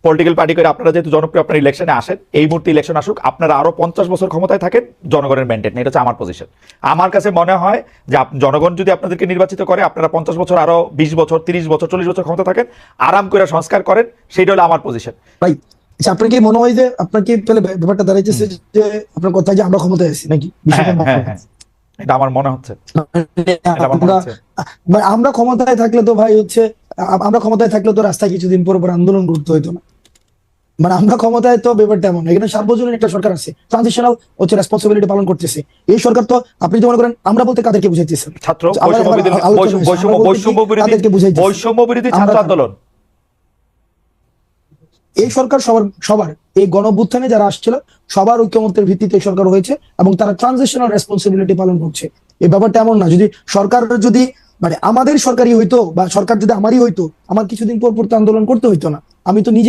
Political party করে আপনারা যেহেতু জনপ্রিয়, আপনার ইলেকশনে আসেন, এই মুহূর্তে ইলেকশন আসুক, আপনারা আরো 50 বছর ক্ষমতায় থাকেন, জনগণের ম্যান্ডেট নেই। এটা হচ্ছে আমার পজিশন। আমার কাছে মনে হয় যে জনগণ যদি আপনাদেরকে নির্বাচিত করে, আপনারা 50 বছর, আরো 20 বছর, 30 বছর, 40 বছর ক্ষমতা থাকেন, আরাম করে সংস্কার করেন, সেটা হলো আমার পজিশন। ভাই আচ্ছা, আপনার কি মনে হয় যে আপনার কি তাহলে ব্যাপারটা দাঁড়াইতেছে যে আপনার কথা যে আমরা ক্ষমতায় আছি নাকি বিষয়টা? হ্যাঁ, এটা আমার মনে হচ্ছে। আমরা ক্ষমতায় থাকলে তো ভাই হচ্ছে আমরা ক্ষমতায় থাকলে তো রাস্তায় কিছুদিন পর পর আন্দোলন করতে হইতো না। আমরা ক্ষমতায় তো ব্যাপারটা এমন, এখানে সার্বজনীন একটা সরকার আছে, ট্রানজিশনাল হচ্ছে রেসপন্সিবিলিটি পালন করতেছে। এই সরকার তো আপনি তো মনে করেন আমরা বলতে কাদেরকে বুঝাইতেছেন? ছাত্র বৈষম্য বিরোধী ছাত্র আন্দোলন। এই সরকার সবার এই গণঅভ্যুত্থানে যারা আসছিল সবার ঐক্যমত্যের ভিত্তিতে সরকার হয়েছে এবং তারা ট্রানজিশনাল রেসপন্সিবিলিটি পালন করছে। এই ব্যাপারটা এমন না যদি সরকার যদি মানে আমাদের সরকারই হইতো বা সরকার যদি আমারই হইতো, আমার কিছুদিন পর পর তো আন্দোলন করতে হইতো না। আমি তো নিজে